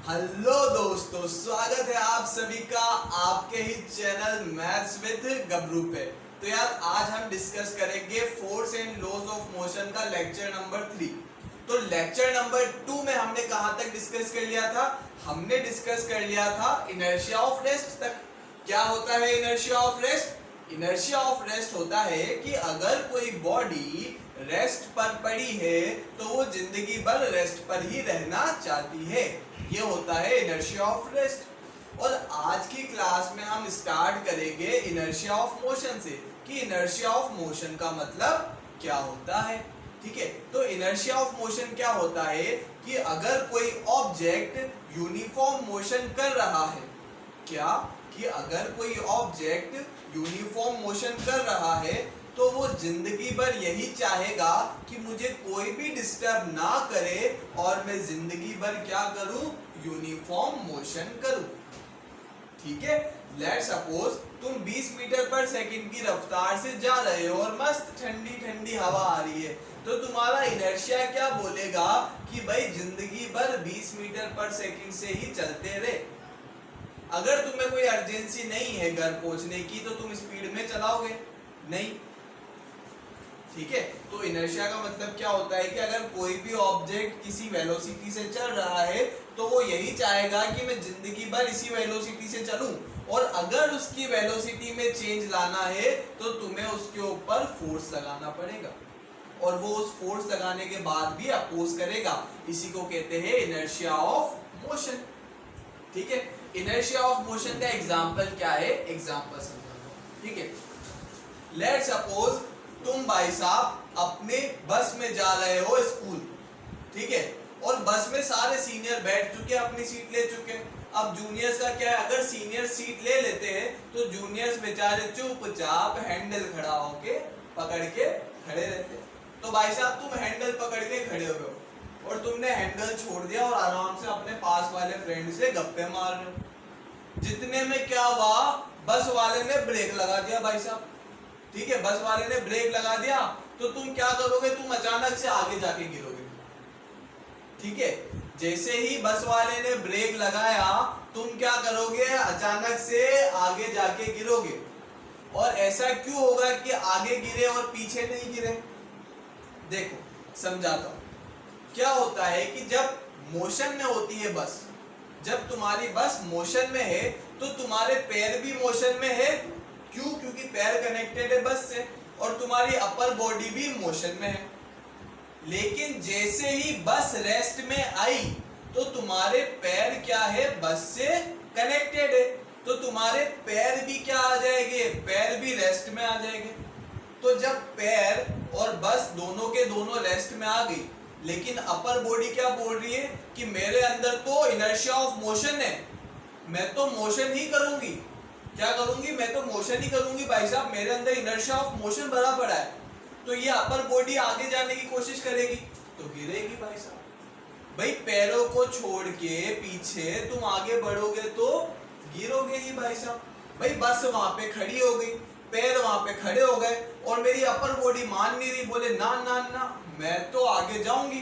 Hello दोस्तों, स्वागत है आप सभी का आपके ही चैनल मैथ्स विद गबरू पे। तो यार आज हम डिस्कस करेंगे force and laws of motion का लेक्चर नंबर 3। तो लेक्चर नंबर 2 में हमने कहां तक डिस्कस कर लिया था? हमने डिस्कस कर लिया था इनर्शिया ऑफ रेस्ट तक। क्या होता है inertia of rest? Inertia of rest होता है कि अगर कोई बॉडी रेस्ट पर पड़ी है तो वो जिंदगी भर रेस्ट पर ही रहना चाहती है। ये होता है इनर्शिया ऑफ रेस्ट। और आज की क्लास में हम स्टार्ट करेंगे इनर्शिया ऑफ मोशन से कि इनर्शिया ऑफ मोशन का मतलब क्या होता है। ठीक है, तो इनर्शिया ऑफ मोशन क्या होता है कि अगर कोई ऑब्जेक्ट यूनिफॉर्म मोशन कर रहा है, क्या कि अगर कोई ऑब्जेक्ट यूनिफॉर्म मोशन कर रहा है तो वो जिंदगी भर यही चाहेगा कि मुझे कोई भी डिस्टर्ब ना करे और मैं जिंदगी भर क्या करूं? यूनिफॉर्म मोशन करूं। ठीक है, लेट्स सपोज तुम 20 मीटर पर सेकंड की रफ्तार से जा रहे हो और मस्त ठंडी ठंडी हवा आ रही है, तो तुम्हारा इनर्शिया क्या बोलेगा कि भाई जिंदगी भर 20 मीटर पर सेकंड से ही चलते रहे। अगर तुम्हें कोई अर्जेंसी नहीं है घर पहुंचने की तो तुम स्पीड में चलाओगे नहीं। ठीक है, तो इनर्शिया का मतलब क्या होता है कि अगर कोई भी ऑब्जेक्ट किसी वेलोसिटी से चल रहा है तो वो यही चाहेगा कि मैं जिंदगी भर इसी वेलोसिटी से चलूं, और अगर उसकी वेलोसिटी में चेंज लाना है तो तुम्हें उसके ऊपर फोर्स लगाना पड़ेगा, और वो उस फोर्स लगाने के बाद भी अपोज करेगा। इसी को कहते हैं इनर्शिया ऑफ मोशन। ठीक है, इनर्शिया ऑफ मोशन का एग्जांपल क्या है? एग्जांपल समझो। ठीक है, लेट्स सपोज तुम भाई साहब अपने बस में जा रहे हो स्कूल। ठीक है, और बस में सारे सीनियर बैठ चुके, अपनी सीट ले चुके। अब जूनियर्स का क्या है, अगर सीनियर सीट ले लेते हैं तो जूनियर्स बेचारे चुपचाप हैंडल खड़ा होके पकड़ के खड़े रहते। तो भाई साहब तुम हैंडल पकड़ के खड़े हो गए और तुमने हैंडल छोड़ दिया और आराम से अपने पास वाले फ्रेंड से गप्पे मार रहे हो। जितने में क्या हुआ, बस वाले ने ब्रेक लगा दिया भाई साहब। ठीक है, बस वाले ने ब्रेक लगा दिया तो तुम क्या करोगे? तुम अचानक से आगे जाके गिरोगे। ठीक है, जैसे ही बस वाले ने ब्रेक लगाया तुम क्या करोगे? अचानक से आगे जाके गिरोगे। और ऐसा क्यों होगा कि आगे गिरे और पीछे नहीं गिरे? देखो समझाता हूं। क्या होता है कि जब मोशन में होती है बस, जब तुम्हारी बस मोशन में है तो तुम्हारे पैर भी मोशन में है। क्यों? क्योंकि पैर कनेक्टेड है बस से, और तुम्हारी अपर बॉडी भी मोशन में है। लेकिन जैसे ही बस रेस्ट में आई तो तुम्हारे पैर क्या है? बस से कनेक्टेड है, तो तुम्हारे पैर भी क्या आ जाएंगे? पैर भी रेस्ट में आ जाएंगे। तो जब पैर और बस दोनों के दोनों रेस्ट में आ गई, लेकिन अपर बॉडी क्या बोल रही है कि मेरे अंदर तो इनर्शिया ऑफ मोशन है, मैं तो मोशन ही करूंगी। क्या करूंगी? मैं तो मोशन ही करूंगी भाई साहब, मेरे अंदर इनर्शिया ऑफ मोशन भरा पड़ा है। तो ये अपर बॉडी आगे जाने की कोशिश करेगी तो गिरेगी भाई साहब। भाई पैरों को छोड़ के पीछे तुम आगे बढ़ोगे तो गिरोगे ही भाई साहब। भाई बस वहां पे खड़ी हो गई, पैर वहां पे खड़े हो गए और मेरी अपर बॉडी मान नहीं रही, बोले ना ना ना मैं तो आगे जाऊंगी।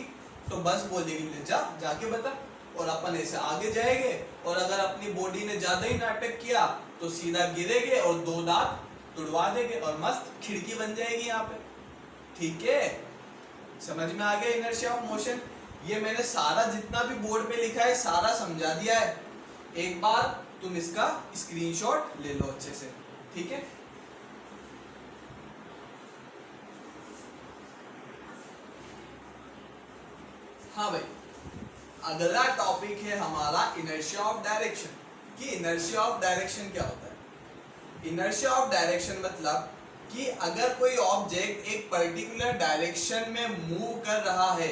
तो बस बोलेगी ले जा, जाके बता, और अपन ऐसे आगे जाएंगे। और अगर अपनी बॉडी ने ज्यादा ही नाटक किया तो सीधा गिरेगे और 2 दांत तुड़वा देंगे और मस्त खिड़की बन जाएगी यहाँ पे। ठीक है, समझ में आ गया इनर्शिया ऑफ मोशन? ये मैंने सारा जितना भी बोर्ड पे लिखा है सारा समझा दिया है। एक बार तुम इसका स्क्रीनशॉट ले लो अच्छे से। ठीक है, हाँ भाई, अगला टॉपिक है हमारा इनर्शिया ऑफ डायरेक्शन। कि इनर्शिया ऑफ डायरेक्शन क्या होता है? इनर्शिया ऑफ डायरेक्शन मतलब कि अगर कोई ऑब्जेक्ट एक पर्टिकुलर डायरेक्शन में मूव कर रहा है,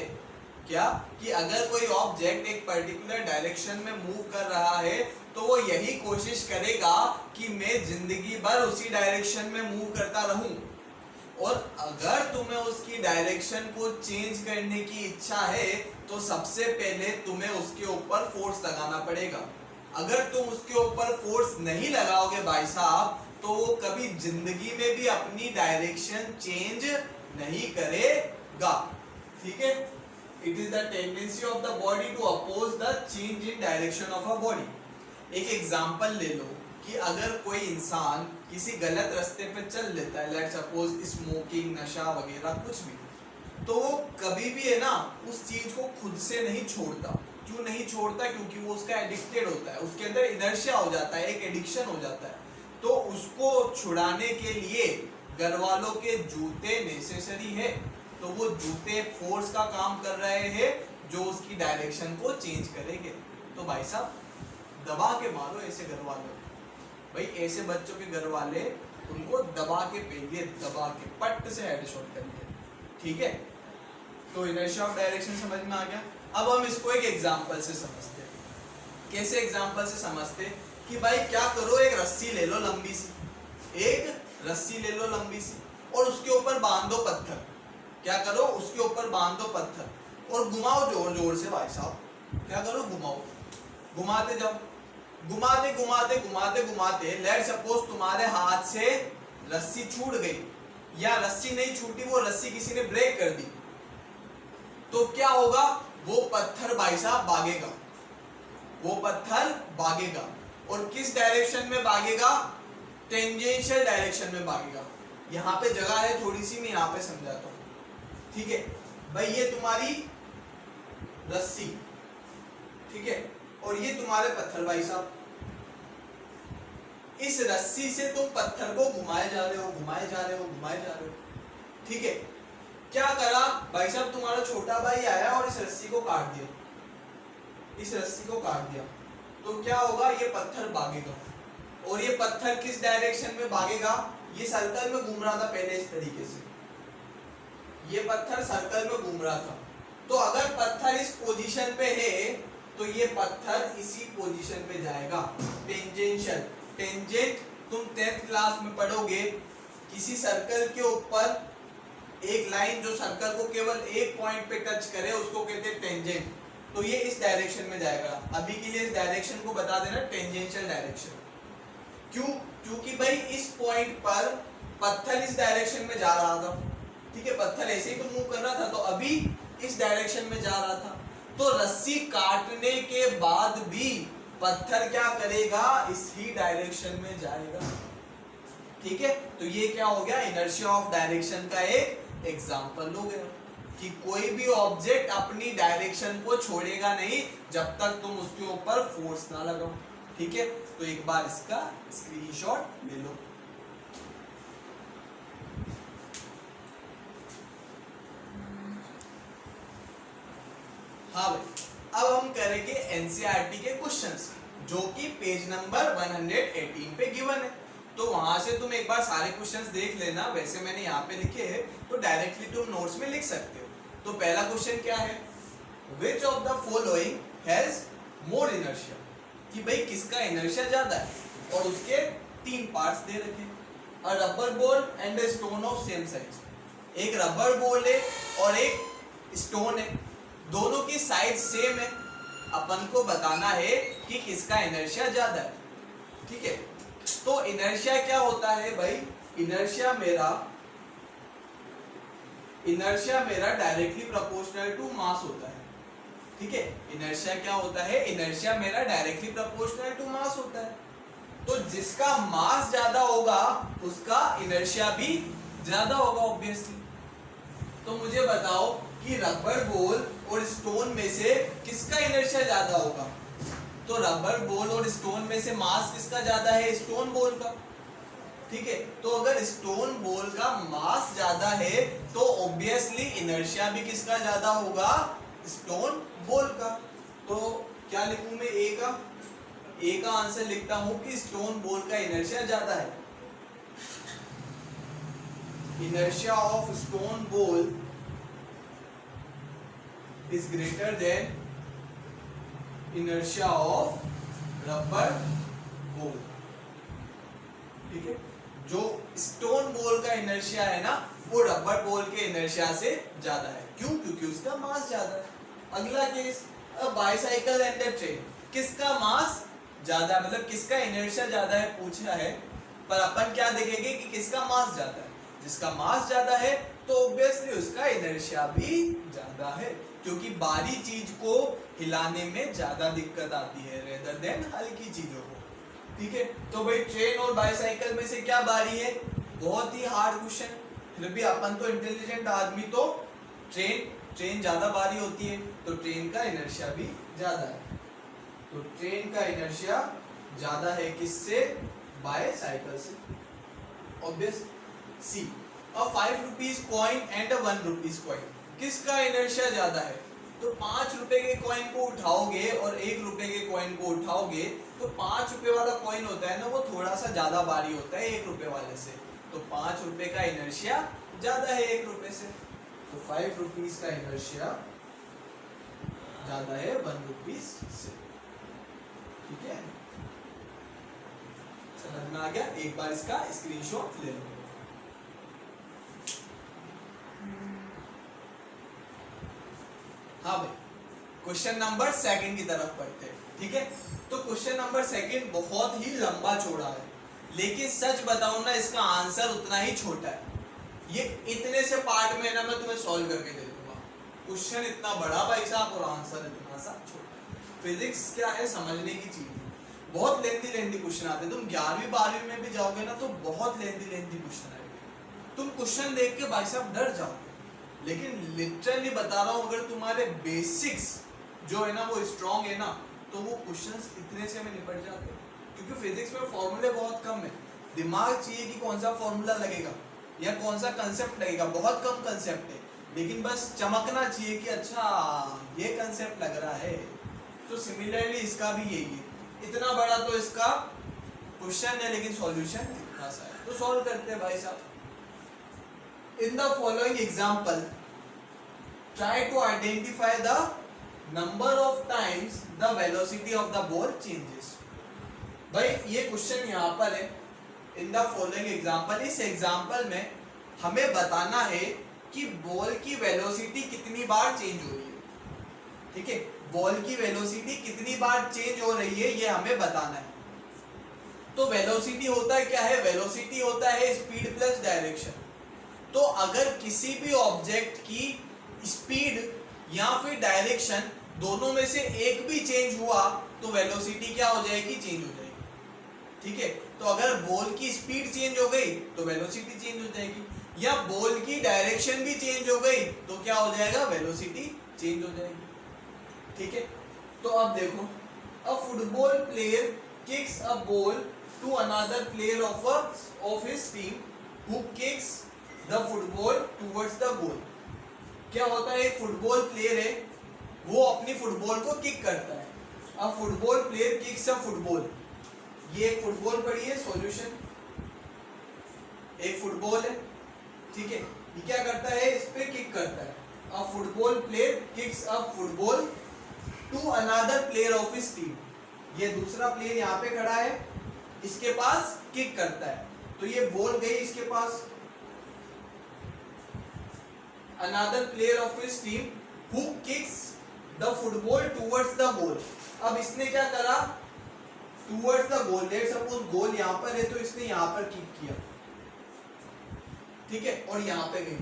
क्या कि अगर कोई ऑब्जेक्ट एक पर्टिकुलर डायरेक्शन में मूव कर रहा है तो वो यही कोशिश करेगा कि मैं जिंदगी भर उसी डायरेक्शन में मूव करता रहूं। और अगर तुम्हें उसकी डायरेक्शन को चेंज करने की इच्छा है तो सबसे पहले तुम्हें उसके ऊपर फोर्स लगाना पड़ेगा। अगर तुम उसके ऊपर फोर्स नहीं लगाओगे भाई साहब तो वो कभी जिंदगी में भी अपनी डायरेक्शन चेंज नहीं करेगा। ठीक है, It is the tendency of the body to oppose the change in direction of a body. एक एग्जांपल ले लो कि अगर कोई इंसान किसी गलत रास्ते पे चल लेता है, लेट्स सपोज स्मोकिंग, नशा वगैरह कुछ भी, तो वो कभी भी है ना उस चीज को खुद से नहीं छोड़ता। क्यों नहीं छोड़ता? क्योंकि वो उसका एडिक्टेड होता है, उसके अंदर इनर्शिया हो जाता है, एक एडिक्शन हो जाता है। तो उसको छुड़ाने के लिए घर वालों के जूते नेसेसरी है, तो वो जूते फोर्स का काम कर रहे हैं जो उसकी डायरेक्शन को चेंज करेंगे। तो भाई साहब दबा के मारो ऐसे घर वालों, भाई ऐसे बच्चों के घर वाले उनको दबा के पेलिए, दबा के पट से हेडशॉट करिए, ठीक है। तो इनर्शिया ऑफ डायरेक्शन समझ में आ गया। अब हम इसको एक एग्जांपल से समझते हैं। कैसे एग्जांपल से समझते? कि भाई क्या करो, एक रस्सी ले लो लंबी सी, एक रस्सी ले लो लंबी सी और उसके ऊपर बांध दो पत्थर। क्या करो? उसके ऊपर बांध दो पत्थर और घुमाओ जोर जोर से भाई साहब। क्या करो? घुमाओ, घुमाते जाओ, घुमाते घुमाते घुमाते घुमाते लेट्स सपोज तुम्हारे हाथ से रस्सी छूट गई, या रस्सी नहीं छूटी, वो रस्सी किसी ने ब्रेक कर दी, तो क्या होगा? वो पत्थर भाई साहब भागेगा, वो पत्थर भागेगा। और किस डायरेक्शन में भागेगा? टेंजेंशियल डायरेक्शन में भागेगा। यहाँ पे जगह है थोड़ी सी, मैं यहाँ पे समझाता हूँ, ठीक है भाई। ये तुम्हारी रस्सी, ठीक है, और ये तुम्हारे पत्थर भाई साहब। इस रस्सी से तुम पत्थर को घुमाए जा रहे हो, घुमाए जा रहे हो, घुमाए जा रहे हो, ठीक है। क्या करा भाई साहब? तुम्हारा छोटा भाई आया और इस रस्सी को काट दिया, इस रस्सी को काट दिया, तो क्या होगा? ये पत्थर भागेगा। और ये पत्थर किस डायरेक्शन में भागेगा? ये सर्कल में घूम रहा था पहले इस तरीके से, ये पत्थर सर्कल में घूम रहा था। तो अगर पत्थर इस पोजीशन पे है तो ये पत्थर इसी पोजीशन पे जाएगा, टेंजेंशियल। टेंजेंट तुम 10th क्लास में पढ़ोगे, किसी सर्कल के ऊपर एक लाइन जो सर्कल को केवल एक पॉइंट पे टच करे उसको कहते हैं टेंजेंट। तो ये इस डायरेक्शन में जाएगा। अभी के लिए इस डायरेक्शन को बता देना टेंजेंशियल डायरेक्शन। क्यों? क्योंकि भाई इस पॉइंट पर पत्थर इस डायरेक्शन में जा रहा था, ठीक है, पत्थर ऐसे ही तो मूव कर रहा था, तो अभी इस डायरेक्शन में जा रहा था। तो रस्सी काटने के बाद भी पत्थर क्या करेगा? इसी डायरेक्शन में जाएगा, ठीक है। तो ये क्या हो गया? इनर्शिया ऑफ डायरेक्शन का एक एग्जांपल हो गया कि कोई भी ऑब्जेक्ट अपनी डायरेक्शन को छोड़ेगा नहीं जब तक तुम उसके ऊपर फोर्स ना लगाओ, ठीक है। तो एक बार इसका स्क्रीनशॉट ले लो। हाँ भाई, अब हम करेंगे एनसीईआरटी के क्वेश्चंस जो कि पेज नंबर 118 पे गिवन है। तो वहां से तुम एक बार सारे क्वेश्चंस देख लेना। वैसे मैंने यहाँ पे लिखे हैं तो डायरेक्टली तुम नोट्स में लिख सकते हो। तो पहला क्वेश्चन क्या है? Which of the following has more inertia? कि भाई किसका इनर्शिया ज्यादा है? और उसके 3 पार्ट्स दे रखे, अ rubber ball and a stone of same size. एक रबर बॉल है और एक स्टोन है, दोनों की साइज सेम है। अपन को बताना है कि किसका इनर्शिया ज्यादा है, ठीक है। तो इनर्शिया क्या होता है भाई? इनर्शिया मेरा डायरेक्टली प्रोपोर्शनल टू मास होता है, ठीक है। इनर्शिया क्या होता है? इनर्शिया मेरा डायरेक्टली प्रोपोर्शनल टू मास होता है। तो जिसका मास ज्यादा होगा उसका इनर्शिया भी ज्यादा होगा ऑब्वियसली। तो मुझे बताओ कि रबर बॉल और स्टोन में से किसका इनर्शिया ज्यादा होगा? तो रबर बॉल और स्टोन में से मास किसका ज्यादा है? स्टोन बॉल का, ठीक है। तो अगर स्टोन बॉल का मास ज्यादा है तो ऑब्वियसली इनर्शिया भी किसका ज्यादा होगा? स्टोन बॉल का। तो क्या लिखूं मैं? ए का आंसर लिखता हूं कि स्टोन बॉल का इनर्शिया ज्यादा है। Inertia of stone ball is greater than inertia of rubber ball, ठीक है। जो स्टोन बॉल का इनर्शिया है ना वो रबर बॉल के इनर्शिया से ज्यादा है। क्यों? क्योंकि उसका मास ज्यादा है। अगला case, bicycle and the train, किसका मास ज्यादा, मतलब किसका इनर्शिया ज्यादा है पूछा है, पर अपन क्या देखेंगे कि किसका मास ज्यादा है। जिसका मास ज्यादा है तो ऑब्वियसली उसका इनर्शिया भी ज्यादा है। क्योंकि भारी चीज को हिलाने में ज्यादा दिक्कत आती है रेदर देन हल्की चीजों को। ठीक है, तो भाई ट्रेन और बाईसाइकिल में से क्या भारी है? बहुत ही हार्ड क्वेश्चन। फिर भी अपन तो इंटेलिजेंट आदमी, तो ट्रेन ज्यादा भारी होती है, तो ट्रेन का इनर्शिया भी ज्यादा है। तो ट्रेन का इनर्शिया ज्यादा है किससे? बाईसाइकिल से। Obvious. See, a 5 rupees coin and a 1 rupees coin, किसका इनर्शिया ज्यादा है? तो 5 रुपए के कॉइन को उठाओगे और 1 रुपए के कॉइन को उठाओगे, तो 5 रुपए वाला कॉइन होता है ना, वो थोड़ा सा ज्यादा भारी होता है 1 रुपए वाले से। तो 5 रुपए का इनर्शिया ज्यादा है 1 रुपए से। तो 5 रुपीज का इनर्शिया ज्यादा है 1 रुपीज से। ठीक है, समझ में आ गया? एक बार इसका स्क्रीनशॉट ले लो। हाँ भाई, क्वेश्चन नंबर 2 की तरफ पढ़ते हैं। ठीक है, तो क्वेश्चन नंबर 2 बहुत ही लंबा चौड़ा है, लेकिन सच बताऊं ना, इसका आंसर उतना ही छोटा है। ये इतने से पार्ट में ना मैं तुम्हें सॉल्व करके दे दूंगा। क्वेश्चन इतना बड़ा भाई साहब और आंसर इतना सा छोटा। फिजिक्स क्या है, समझने की चीज है। बहुत लेंथी क्वेश्चन आते हैं। तुम 11वीं 12वीं में भी जाओगे ना, तो बहुत लेंथी क्वेश्चन आएंगे। तुम क्वेश्चन देख के भाई साहब डर जाओगे, लेकिन लिटरली बता रहा हूं, अगर तुम्हारे बेसिक्स जो है ना वो स्ट्रॉन्ग है ना, तो वो क्वेश्चंस इतने से में निपट जाते हैं। क्योंकि फिजिक्स में फॉर्मूले बहुत कम है। दिमाग चाहिए कि कौन सा फॉर्मूला लगेगा या कौन सा कंसेप्ट लगेगा, बहुत कम कंसेप्ट है, लेकिन बस चमकना चाहिए कि अच्छा ये कंसेप्ट लग रहा है। तो सिमिलरली इसका भी यही है। इतना बड़ा तो इसका क्वेश्चन है, लेकिन सॉल्यूशन इतना सा है। तो सॉल्व करते हैं भाई साहब। In the following example, try to identify the number of times the velocity of the ball changes. भाई ये क्वेश्चन यहाँ पर है। In the following example, इस एग्जाम्पल में हमें बताना है कि बॉल की वेलोसिटी कितनी बार चेंज हो रही है। ठीक है, बॉल की वेलोसिटी कितनी बार चेंज हो रही है, ये हमें बताना है। तो वेलोसिटी होता है क्या है? वेलोसिटी होता है स्पीड प्लस डायरेक्शन। तो अगर किसी भी ऑब्जेक्ट की स्पीड या फिर डायरेक्शन दोनों में से एक भी चेंज हुआ, तो वेलोसिटी क्या हो जाएगी? चेंज हो जाएगी। ठीक है, तो अगर बॉल की स्पीड चेंज हो गई तो वेलोसिटी चेंज हो जाएगी, या बॉल की डायरेक्शन भी चेंज हो गई तो क्या हो जाएगा? वेलोसिटी चेंज हो जाएगी। ठीक है, तो अब देखो, a football player kicks a ball to another player of his team who kicks the football towards the goal. क्या होता है? एक फुटबॉल प्लेयर है, वो अपनी फुटबॉल को किक करता है। अब football player kicks a football, ये एक फुटबॉल पड़ी है, सॉल्यूशन। एक फुटबॉल है, ठीक है, ये क्या करता है? इस पे किक करता है। अब football player kicks a football to another player of his team, ये दूसरा प्लेयर यहाँ पे खड़ा है, इसके पास किक करता है, तो ये बॉल गई इसके पास। Another player of his team who kicks the football towards the goal. अब इसने क्या करा? Towards the goal. Let's suppose गोल यहाँ पर है, तो इसने यहाँ पर किक किया, ठीक है, और यहाँ पे गई।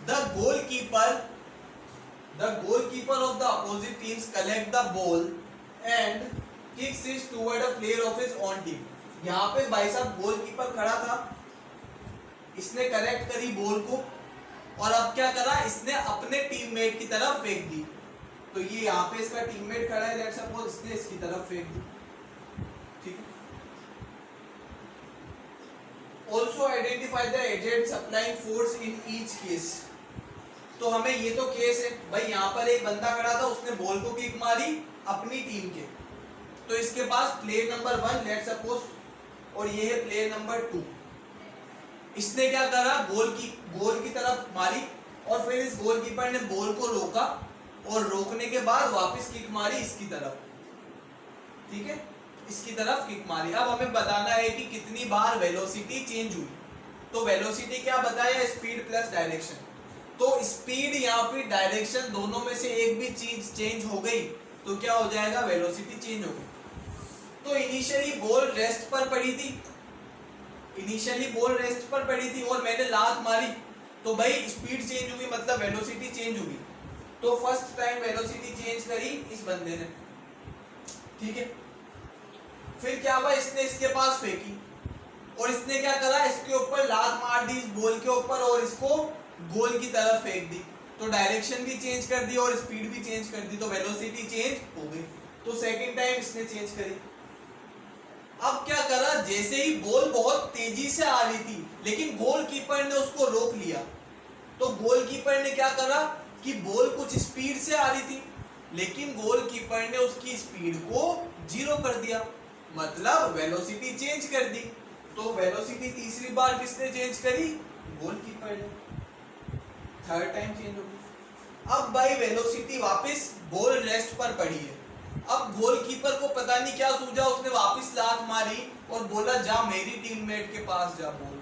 The goalkeeper of the opposite teams collect the ball and kicks it toward a player of his own team. यहाँ पे भाई साहब गोलकीपर खड़ा था, इसने कलेक्ट करी बॉल को, और अब क्या करा? इसने अपने टीममेट की तरफ फेंक दी। तो ये यहाँ पे इसका टीममेट खड़ा है, लेट्स सपोज, इसने इसकी तरफ फेंक दी। ठीक है, also identify the agent supplying force in each case. तो हमें ये तो केस है भाई, यहाँ पर एक बंदा खड़ा था, उसने बॉल को किक मारी अपनी टीम के, तो इसके पास प्लेयर नंबर 1 लेट्स सपोज, और ये है प्लेयर नंबर 2। इसने क्या करा? गोल की तरफ मारी, और फिर इस गोलकीपर ने बॉल को रोका, और रोकने के बाद वापस किक मारी इसकी तरफ। ठीक है, इसकी तरफ किक मारी। अब हमें बताना है कि कितनी बार वेलोसिटी चेंज हुई। तो वेलोसिटी क्या बताया? Speed plus direction. तो स्पीड या फिर डायरेक्शन दोनों में से एक भी चीज चेंज हो गई तो क्या हो जाएगा? वेलोसिटी चेंज हो गई। तो इनिशियली बॉल रेस्ट पर पड़ी थी, और मैंने लात मारी, तो भाई स्पीड चेंज हुई, मतलब वेलोसिटी चेंज हुई। तो फर्स्ट टाइम वेलोसिटी चेंज करी इस बंदे ने, ठीक है। फिर क्या हुआ, इसने इसके पास फेंकी और इसने क्या करा, इसके ऊपर लात मार दी इस बॉल के ऊपर और इसको गोल की तरफ फेंक दी। तो डायरेक्शन भी चेंज कर दी और स्पीड भी चेंज कर दी, तो वेलोसिटी चेंज हो गई। तो सेकंड टाइम इसने चेंज करी। अब क्या करा, जैसे ही बॉल बहुत तेजी से आ रही थी लेकिन गोलकीपर ने उसको रोक लिया, तो गोलकीपर ने क्या करा कि बॉल कुछ स्पीड से आ रही थी लेकिन गोलकीपर ने उसकी स्पीड को 0 कर दिया, मतलब वेलोसिटी चेंज कर दी। तो वेलोसिटी तीसरी बार किसने चेंज करी, गोलकीपर ने, थर्ड टाइम चेंज हो गई। अब भाई वेलोसिटी वापस बॉल रेस्ट पर पड़ी है। अब गोलकीपर को पता नहीं क्या सूझा, उसने वापस लात मारी और बोला जा मेरी टीममेट के पास जा बॉल।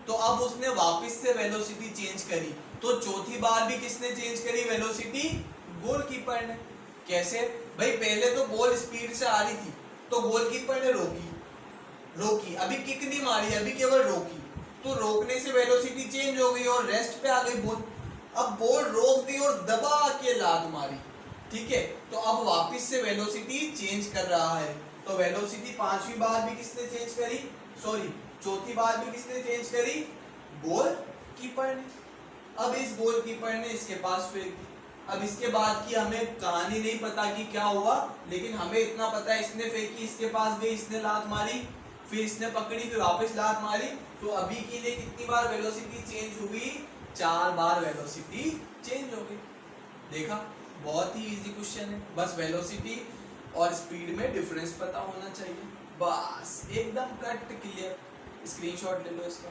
तो अब उसने वापस से वेलोसिटी चेंज करी। तो चौथी बार भी किसने चेंज करी वेलोसिटी, गोलकीपर ने। कैसे भाई, पहले तो बॉल स्पीड से आ रही थी तो गोलकीपर ने रोकी, अभी किक नहीं मारी, अभी केवल रोकी, तो रोकने से वेलोसिटी चेंज हो गई और रेस्ट पे आ गई बॉल। अब बॉल रोक दी और दबा के लात मारी, ठीक है। तो अब वापस से वेलोसिटी चेंज कर रहा है। तो वेलोसिटी पांचवी बार भी किसने चेंज करी, सॉरी चौथी बार भी किसने चेंज करी, गोलकीपर ने। अब इस गोलकीपर ने इसके पास फेंक दी। अब इसके बाद की हमें कहानी नहीं पता कि क्या हुआ, लेकिन हमें इतना पता है इसने फेंकी, इसके पास गई, इसने लात मारी, फिर इसने पकड़ी, फिर वापस लात मारी। तो अभी के लिए कितनी बार वेलोसिटी चेंज हुई, 4 बार वेलोसिटी चेंज हो गई। देखा, बहुत ही इजी क्वेश्चन है, बस वेलोसिटी और स्पीड में डिफरेंस पता होना चाहिए, बस एकदम कट क्लियर। स्क्रीनशॉट ले लो इसका।